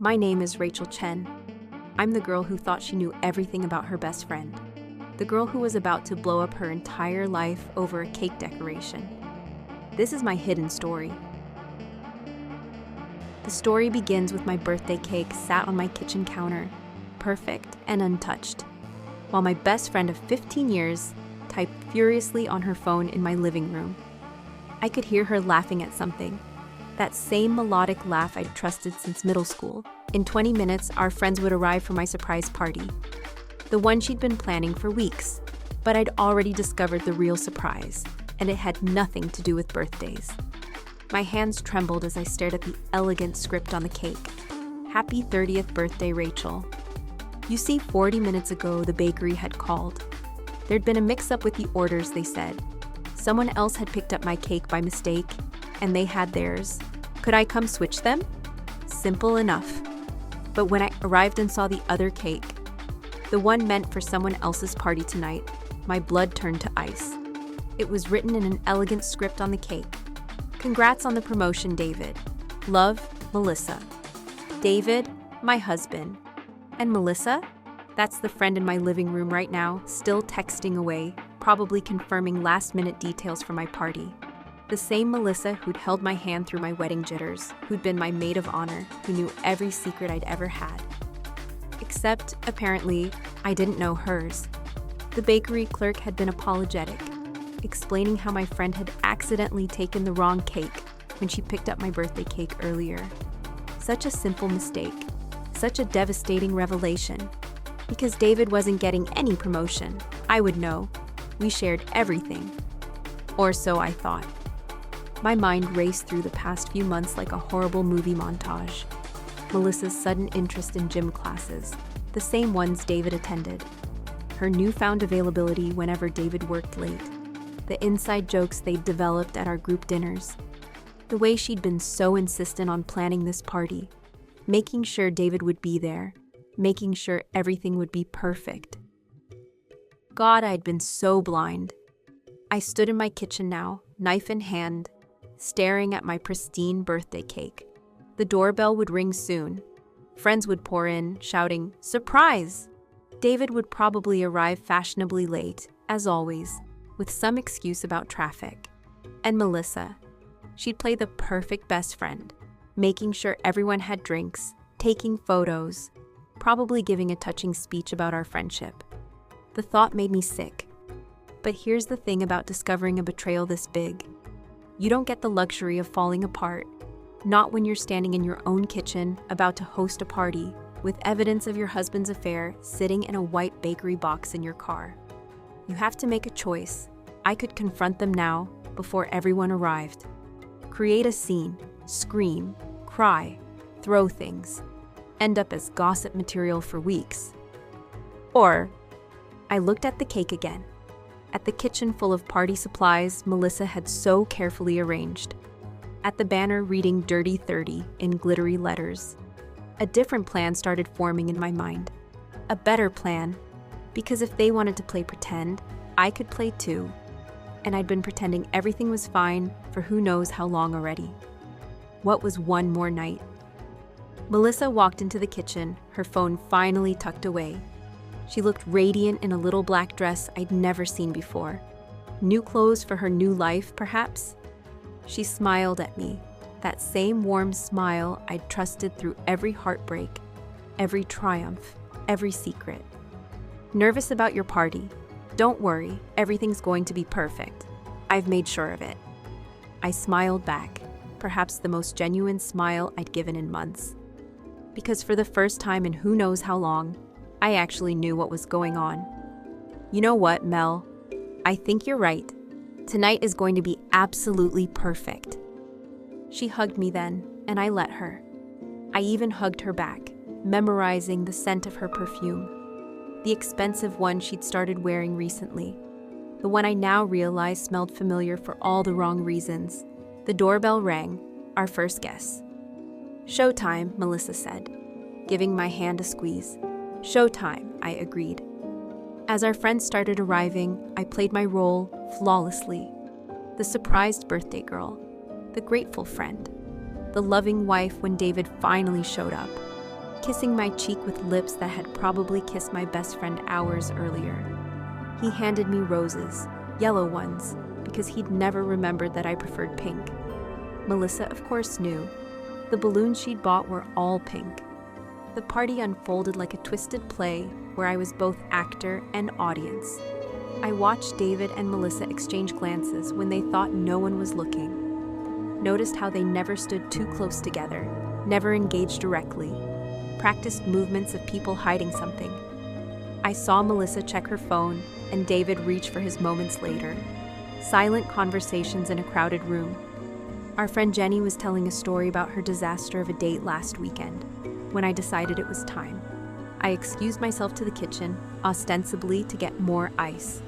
My name is Rachel Chen. I'm the girl who thought she knew everything about her best friend. The girl who was about to blow up her entire life over a cake decoration. This is my hidden story. The story begins with my birthday cake sat on my kitchen counter, perfect and untouched, while my best friend of 15 years typed furiously on her phone in my living room. I could hear her laughing at something. That same melodic laugh I'd trusted since middle school. In 20 minutes, our friends would arrive for my surprise party. The one she'd been planning for weeks. But I'd already discovered the real surprise, and it had nothing to do with birthdays. My hands trembled as I stared at the elegant script on the cake. Happy 30th birthday, Rachel. You see, 40 minutes ago, the bakery had called. There'd been a mix-up with the orders, they said. Someone else had picked up my cake by mistake, and they had theirs. Could I come switch them? Simple enough. But when I arrived and saw the other cake, the one meant for someone else's party tonight, my blood turned to ice. It was written in an elegant script on the cake. Congrats on the promotion, David. Love, Melissa. David, my husband. And Melissa? That's the friend in my living room right now, still texting away, probably confirming last-minute details for my party. The same Melissa who'd held my hand through my wedding jitters, who'd been my maid of honor, who knew every secret I'd ever had. Except, apparently, I didn't know hers. The bakery clerk had been apologetic, explaining how my friend had accidentally taken the wrong cake when she picked up my birthday cake earlier. Such a simple mistake, such a devastating revelation. Because David wasn't getting any promotion, I would know. We shared everything. Or so I thought. My mind raced through the past few months like a horrible movie montage. Melissa's sudden interest in gym classes, the same ones David attended. Her newfound availability whenever David worked late. The inside jokes they'd developed at our group dinners. The way she'd been so insistent on planning this party, making sure David would be there, making sure everything would be perfect. God, I'd been so blind. I stood in my kitchen now, knife in hand, staring at my pristine birthday cake. The doorbell would ring soon. Friends would pour in, shouting, "Surprise!" David would probably arrive fashionably late, as always, with some excuse about traffic. And Melissa. She'd play the perfect best friend, making sure everyone had drinks, taking photos, probably giving a touching speech about our friendship. The thought made me sick. But here's the thing about discovering a betrayal this big. You don't get the luxury of falling apart, not when you're standing in your own kitchen about to host a party with evidence of your husband's affair sitting in a white bakery box in your car. You have to make a choice. I could confront them now, before everyone arrived. Create a scene, scream, cry, throw things, end up as gossip material for weeks. Or, I looked at the cake again. At the kitchen full of party supplies Melissa had so carefully arranged. At the banner reading Dirty 30 in glittery letters. A different plan started forming in my mind. A better plan, because if they wanted to play pretend, I could play too. And I'd been pretending everything was fine for who knows how long already. What was one more night? Melissa walked into the kitchen, her phone finally tucked away. She looked radiant in a little black dress I'd never seen before. New clothes for her new life, perhaps? She smiled at me, that same warm smile I'd trusted through every heartbreak, every triumph, every secret. Nervous about your party? Don't worry, everything's going to be perfect. I've made sure of it. I smiled back, perhaps the most genuine smile I'd given in months. Because for the first time in who knows how long, I actually knew what was going on. You know what, Mel? I think you're right. Tonight is going to be absolutely perfect. She hugged me then, and I let her. I even hugged her back, memorizing the scent of her perfume. The expensive one she'd started wearing recently. The one I now realize smelled familiar for all the wrong reasons. The doorbell rang, our first guest. "Showtime," Melissa said, giving my hand a squeeze. "Showtime," I agreed. As our friends started arriving, I played my role flawlessly. The surprised birthday girl, the grateful friend, the loving wife when David finally showed up. kissing my cheek with lips that had probably kissed my best friend hours earlier. He handed me roses, yellow ones, because he'd never remembered that I preferred pink. Melissa, of course, knew. The balloons she'd bought were all pink. The party unfolded like a twisted play where I was both actor and audience. I watched David and Melissa exchange glances when they thought no one was looking. Noticed how they never stood too close together, never engaged directly, practiced movements of people hiding something. I saw Melissa check her phone and David reach for his moments later. Silent conversations in a crowded room. Our friend Jenny was telling a story about her disaster of a date last weekend, when I decided it was time. I excused myself to the kitchen, ostensibly to get more ice.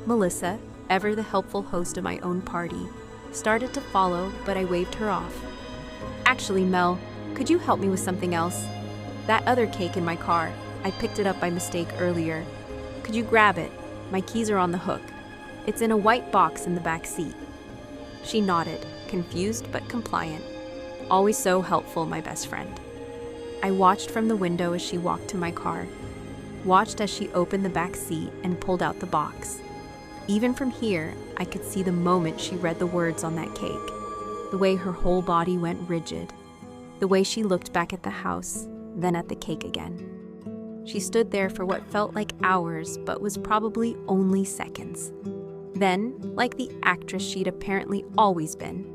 Melissa, ever the helpful host of my own party, started to follow, but I waved her off. Actually, Mel, could you help me with something else? That other cake in my car, I picked it up by mistake earlier. Could you grab it? My keys are on the hook. It's in a white box in the back seat. She nodded, confused but compliant. Always so helpful, my best friend. I watched from the window as she walked to my car, watched as she opened the back seat and pulled out the box. Even from here, I could see the moment she read the words on that cake, the way her whole body went rigid, the way she looked back at the house, then at the cake again. She stood there for what felt like hours, but was probably only seconds. Then, like the actress she'd apparently always been,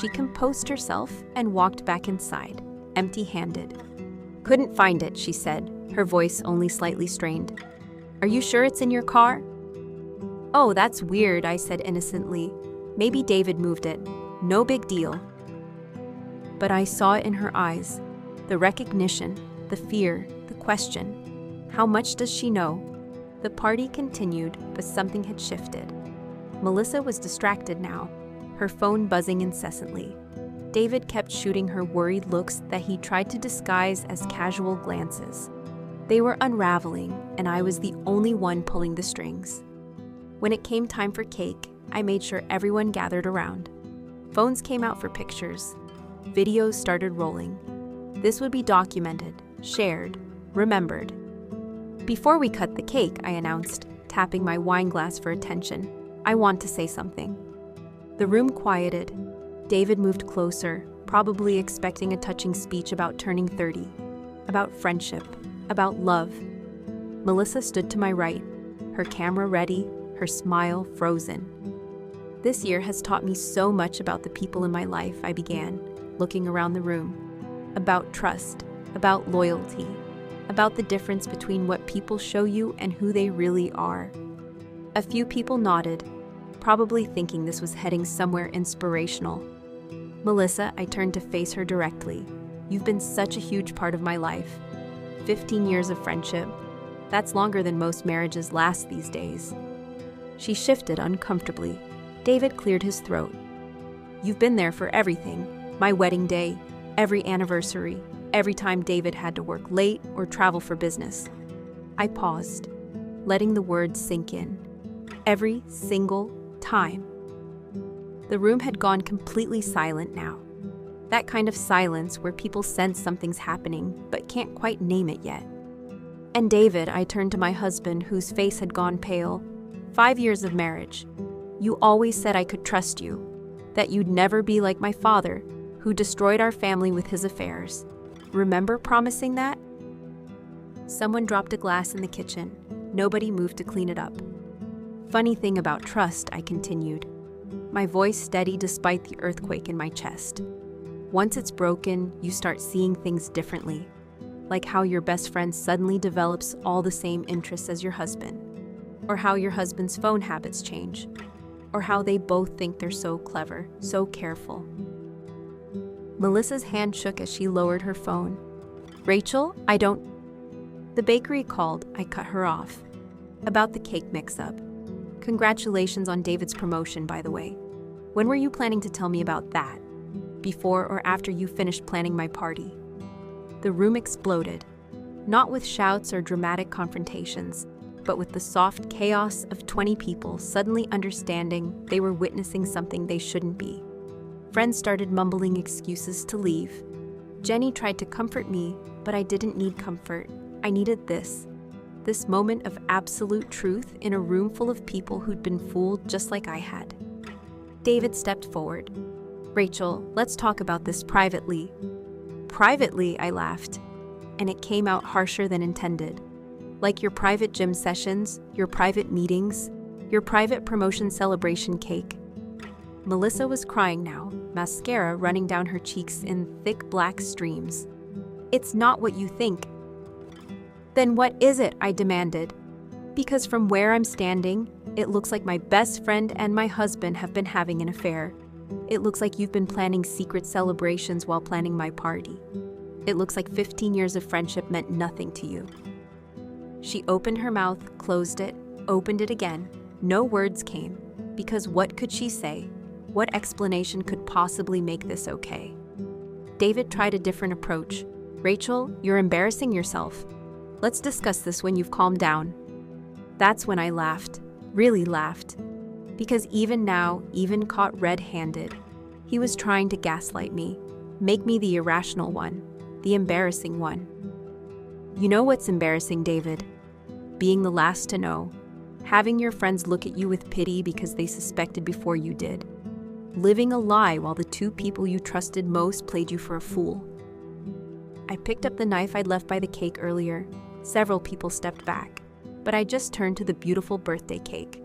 she composed herself and walked back inside, empty-handed. Couldn't find it, she said, her voice only slightly strained. Are you sure it's in your car? Oh, that's weird, I said innocently. Maybe David moved it. No big deal. But I saw it in her eyes. The recognition, the fear, the question. How much does she know? The party continued, but something had shifted. Melissa was distracted now, her phone buzzing incessantly. David kept shooting her worried looks that he tried to disguise as casual glances. They were unraveling, and I was the only one pulling the strings. When it came time for cake, I made sure everyone gathered around. Phones came out for pictures. Videos started rolling. This would be documented, shared, remembered. Before we cut the cake, I announced, tapping my wine glass for attention, I want to say something. The room quieted. David moved closer, probably expecting a touching speech about turning 30, about friendship, about love. Melissa stood to my right, her camera ready, her smile frozen. This year has taught me so much about the people in my life, I began, looking around the room. About trust, about loyalty, about the difference between what people show you and who they really are. A few people nodded, probably thinking this was heading somewhere inspirational. Melissa, I turned to face her directly. You've been such a huge part of my life. 15 years of friendship. That's longer than most marriages last these days. She shifted uncomfortably. David cleared his throat. You've been there for everything. My wedding day, every anniversary, every time David had to work late or travel for business. I paused, letting the words sink in. Every single time. The room had gone completely silent now. That kind of silence where people sense something's happening but can't quite name it yet. And David, I turned to my husband, whose face had gone pale. 5 years of marriage. You always said I could trust you, that you'd never be like my father, who destroyed our family with his affairs. Remember promising that? Someone dropped a glass in the kitchen. Nobody moved to clean it up. Funny thing about trust, I continued. My voice steady despite the earthquake in my chest. Once it's broken, you start seeing things differently. Like how your best friend suddenly develops all the same interests as your husband. Or how your husband's phone habits change. Or how they both think they're so clever, so careful. Melissa's hand shook as she lowered her phone. Rachel, I don't... The bakery called. I cut her off. About the cake mix-up. Congratulations on David's promotion, by the way. When were you planning to tell me about that? Before or after you finished planning my party? The room exploded. Not with shouts or dramatic confrontations, but with the soft chaos of 20 people suddenly understanding they were witnessing something they shouldn't be. Friends started mumbling excuses to leave. Jenny tried to comfort me, But I didn't need comfort. I needed this moment of absolute truth in a room full of people who'd been fooled just like I had. David stepped forward. "Rachel, let's talk about this privately." "Privately?" I laughed, and it came out harsher than intended. "Like your private gym sessions, your private meetings, your private promotion celebration cake." Melissa was crying now, mascara running down her cheeks in thick black streams. "It's not what you think." "Then what is it?" I demanded. "Because from where I'm standing, it looks like my best friend and my husband have been having an affair. It looks like you've been planning secret celebrations while planning my party. It looks like 15 years of friendship meant nothing to you." She opened her mouth, closed it, opened it again. No words came, because what could she say? What explanation could possibly make this okay? David tried a different approach. "Rachel, you're embarrassing yourself. Let's discuss this when you've calmed down." That's when I laughed, really laughed. Because even now, even caught red-handed, he was trying to gaslight me, make me the irrational one, the embarrassing one. "You know what's embarrassing, David? Being the last to know. Having your friends look at you with pity because they suspected before you did. Living a lie while the two people you trusted most played you for a fool." I picked up the knife I'd left by the cake earlier. Several people stepped back, but I just turned to the beautiful birthday cake.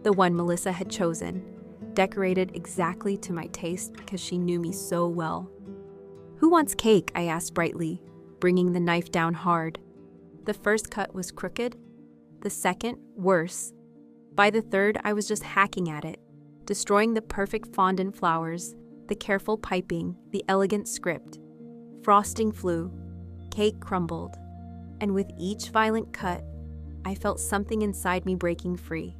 The one Melissa had chosen, decorated exactly to my taste because she knew me so well. "Who wants cake?" I asked brightly, bringing the knife down hard. The first cut was crooked, the second, worse. By the third, I was just hacking at it, destroying the perfect fondant flowers, the careful piping, the elegant script. Frosting flew, cake crumbled, and with each violent cut, I felt something inside me breaking free.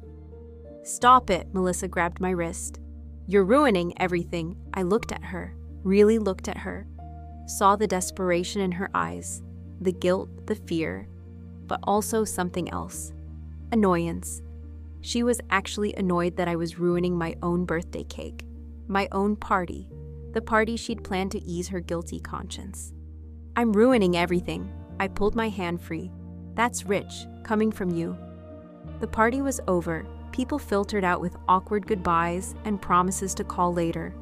"Stop it," Melissa grabbed my wrist. "You're ruining everything." I looked at her, really looked at her, saw the desperation in her eyes, the guilt, the fear, but also something else. Annoyance. She was actually annoyed that I was ruining my own birthday cake, my own party, the party she'd planned to ease her guilty conscience. "I'm ruining everything." I pulled my hand free. "That's rich, coming from you." The party was over. People filtered out with awkward goodbyes and promises to call later.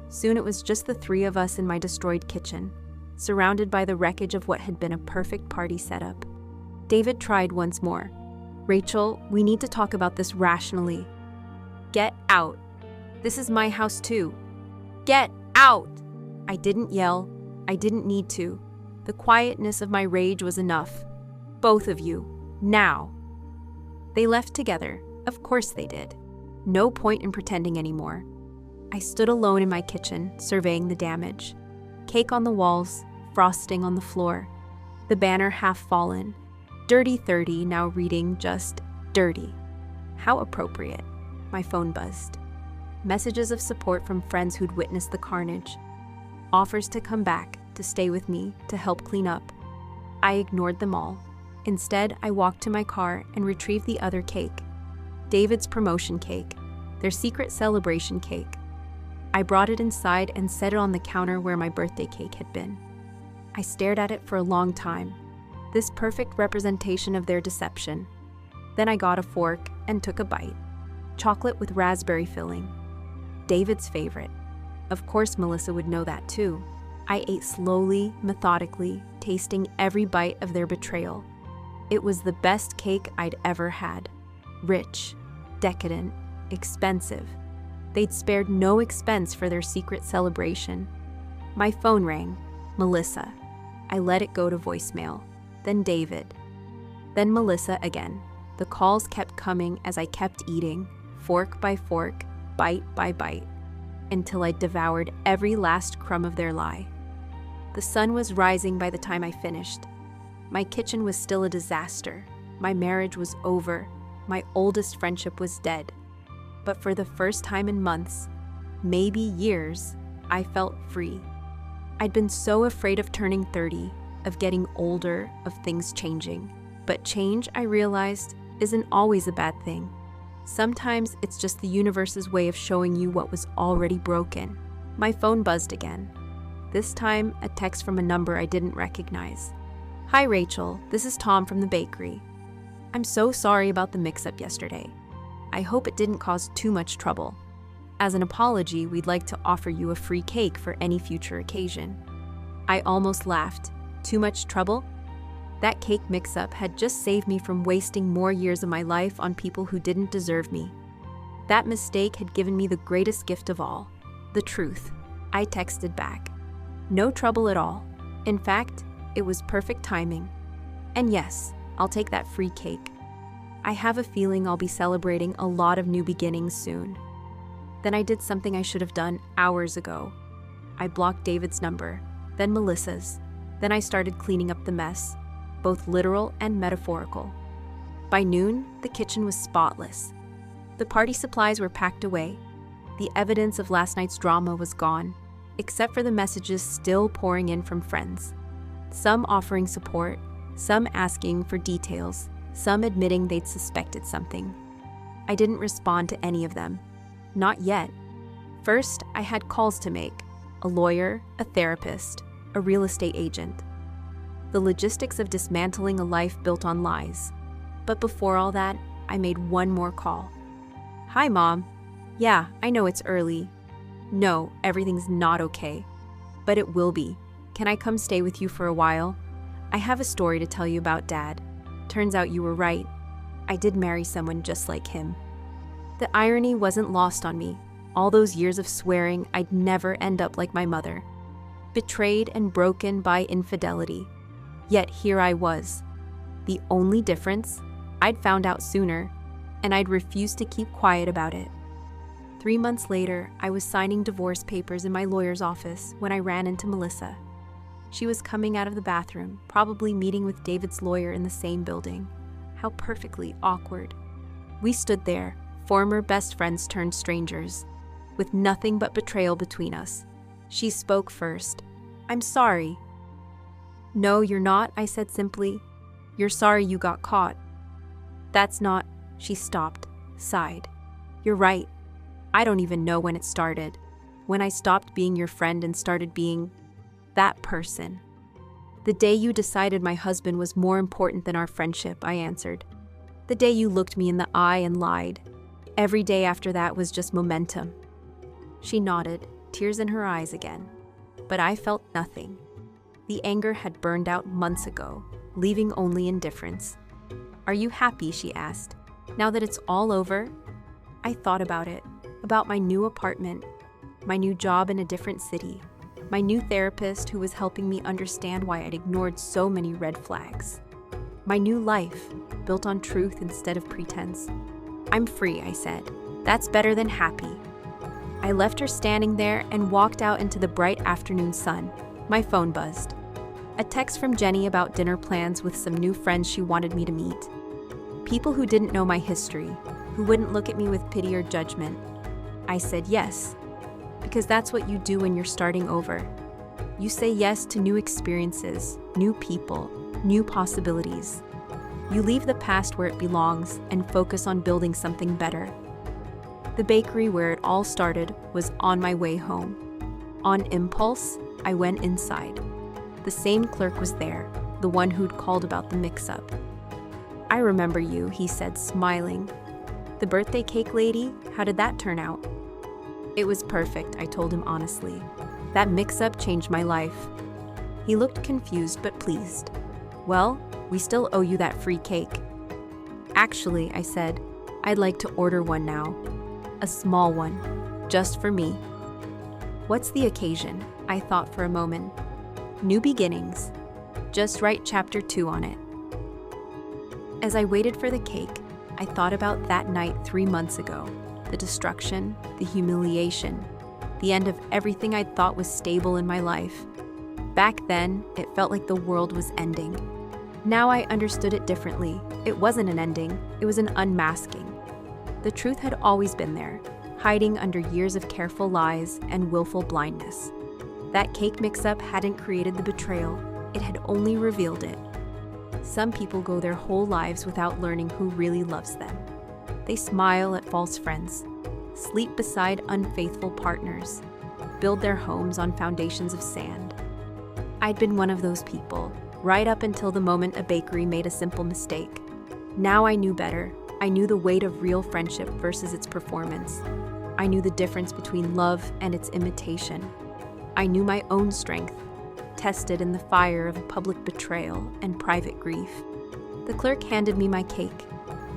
Soon it was just the three of us in my destroyed kitchen, surrounded by the wreckage of what had been a perfect party setup. David tried once more. "Rachel, we need to talk about this rationally." "Get out. This is my house too. Get out!" I didn't yell. I didn't need to. The quietness of my rage was enough. "Both of you. Now." They left together. Of course they did. No point in pretending anymore. I stood alone in my kitchen, surveying the damage. Cake on the walls, frosting on the floor. The banner half fallen. Dirty 30 now reading just dirty. How appropriate. My phone buzzed. Messages of support from friends who'd witnessed the carnage. Offers to come back, to stay with me, to help clean up. I ignored them all. Instead, I walked to my car and retrieved the other cake. David's promotion cake, their secret celebration cake. I brought it inside and set it on the counter where my birthday cake had been. I stared at it for a long time, this perfect representation of their deception. Then I got a fork and took a bite. Chocolate with raspberry filling. David's favorite. Of course Melissa would know that too. I ate slowly, methodically, tasting every bite of their betrayal. It was the best cake I'd ever had. Rich, decadent, expensive. They'd spared no expense for their secret celebration. My phone rang. Melissa. I let it go to voicemail. Then David. Then Melissa again. The calls kept coming as I kept eating, fork by fork, bite by bite, until I devoured every last crumb of their lie. The sun was rising by the time I finished. My kitchen was still a disaster. My marriage was over. My oldest friendship was dead. But for the first time in months, maybe years, I felt free. I'd been so afraid of turning 30, of getting older, of things changing. But change, I realized, isn't always a bad thing. Sometimes it's just the universe's way of showing you what was already broken. My phone buzzed again. this time a text from a number I didn't recognize. "Hi Rachel, this is Tom from the bakery. I'm so sorry about the mix-up yesterday. I hope it didn't cause too much trouble. As an apology, we'd like to offer you a free cake for any future occasion." I almost laughed. Too much trouble? That cake mix-up had just saved me from wasting more years of my life on people who didn't deserve me. That mistake had given me the greatest gift of all, the truth. I texted back. "No trouble at all. In fact, it was perfect timing. And yes, I'll take that free cake. I have a feeling I'll be celebrating a lot of new beginnings soon." Then I did something I should have done hours ago. I blocked David's number, then Melissa's. Then I started cleaning up the mess, both literal and metaphorical. By noon, the kitchen was spotless. The party supplies were packed away. The evidence of last night's drama was gone, except for the messages still pouring in from friends. Some offering support, some asking for details, some admitting they'd suspected something. I didn't respond to any of them. Not yet. First, I had calls to make. A lawyer, a therapist, a real estate agent. The logistics of dismantling a life built on lies. But before all that, I made one more call. "Hi, Mom. Yeah, I know it's early. No, everything's not okay. But it will be. Can I come stay with you for a while? I have a story to tell you about Dad. Turns out you were right. I did marry someone just like him." The irony wasn't lost on me. All those years of swearing I'd never end up like my mother. Betrayed and broken by infidelity. Yet here I was. The only difference, I'd found out sooner, and I'd refused to keep quiet about it. 3 months later, I was signing divorce papers in my lawyer's office when I ran into Melissa. She was coming out of the bathroom, probably meeting with David's lawyer in the same building. How perfectly awkward. We stood there, former best friends turned strangers, with nothing but betrayal between us. She spoke first. "I'm sorry." "No, you're not," I said simply. "You're sorry you got caught." "That's not..." She stopped, sighed. "You're right. I don't even know when it started. When I stopped being your friend and started being that person." "The day you decided my husband was more important than our friendship," I answered. "The day you looked me in the eye and lied. Every day after that was just momentum." She nodded, tears in her eyes again. But I felt nothing. The anger had burned out months ago, leaving only indifference. "Are you happy?" she asked. "Now that it's all over?" I thought about it, about my new apartment, my new job in a different city, my new therapist who was helping me understand why I'd ignored so many red flags. My new life, built on truth instead of pretense. "I'm free," I said. "That's better than happy." I left her standing there and walked out into the bright afternoon sun. My phone buzzed. A text from Jenny about dinner plans with some new friends she wanted me to meet. People who didn't know my history, who wouldn't look at me with pity or judgment. I said yes, because that's what you do when you're starting over. You say yes to new experiences, new people, new possibilities. You leave the past where it belongs and focus on building something better. The bakery where it all started was on my way home. On impulse, I went inside. The same clerk was there, the one who'd called about the mix-up. "I remember you," he said, smiling. "The birthday cake lady, how did that turn out?" "It was perfect," I told him honestly. "That mix-up changed my life." He looked confused but pleased. "Well, we still owe you that free cake." "Actually," I said, "I'd like to order one now. A small one, just for me." "What's the occasion?" I thought for a moment. "New beginnings. Just write chapter 2 on it." As I waited for the cake, I thought about that night 3 months ago. The destruction, the humiliation, the end of everything I thought was stable in my life. Back then, it felt like the world was ending. Now I understood it differently. It wasn't an ending, it was an unmasking. The truth had always been there, hiding under years of careful lies and willful blindness. That cake mix-up hadn't created the betrayal, it had only revealed it. Some people go their whole lives without learning who really loves them. They smile at false friends, sleep beside unfaithful partners, build their homes on foundations of sand. I'd been one of those people, right up until the moment a bakery made a simple mistake. Now I knew better. I knew the weight of real friendship versus its performance. I knew the difference between love and its imitation. I knew my own strength, tested in the fire of public betrayal and private grief. The clerk handed me my cake,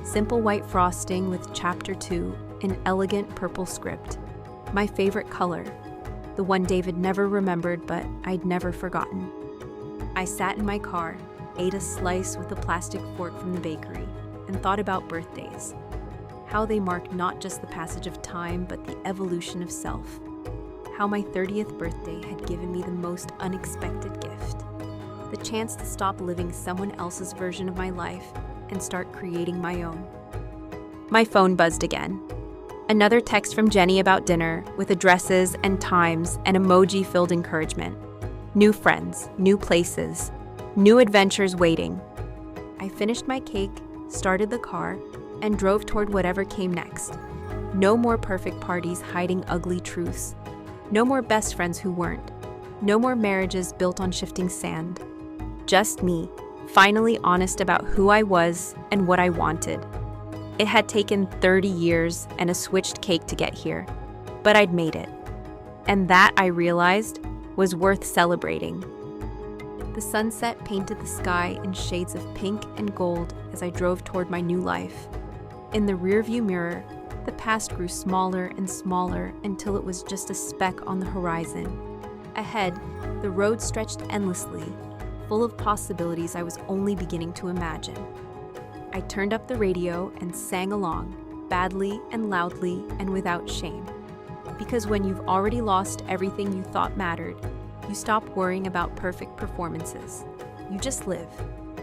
simple white frosting with Chapter 2 in elegant purple script, my favorite color, the one David never remembered but I'd never forgotten. I sat in my car, ate a slice with a plastic fork from the bakery, and thought about birthdays, how they mark not just the passage of time but the evolution of self, how my 30th birthday had given me the most unexpected gift, the chance to stop living someone else's version of my life and start creating my own. My phone buzzed again. Another text from Jenny about dinner with addresses and times and emoji-filled encouragement. New friends, new places, new adventures waiting. I finished my cake, started the car, and drove toward whatever came next. No more perfect parties hiding ugly truths. No more best friends who weren't. No more marriages built on shifting sand. Just me, finally honest about who I was and what I wanted. It had taken 30 years and a switched cake to get here, but I'd made it. And that, I realized, was worth celebrating. The sunset painted the sky in shades of pink and gold as I drove toward my new life. In the rearview mirror, the past grew smaller and smaller until it was just a speck on the horizon. Ahead, the road stretched endlessly, full of possibilities I was only beginning to imagine. I turned up the radio and sang along, badly and loudly and without shame. Because when you've already lost everything you thought mattered, you stop worrying about perfect performances. You just live,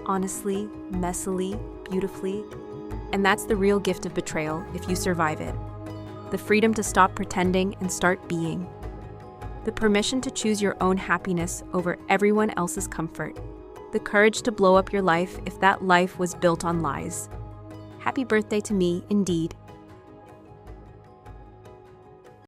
honestly, messily, beautifully. And that's the real gift of betrayal if you survive it. The freedom to stop pretending and start being. The permission to choose your own happiness over everyone else's comfort. The courage to blow up your life if that life was built on lies. Happy birthday to me, indeed.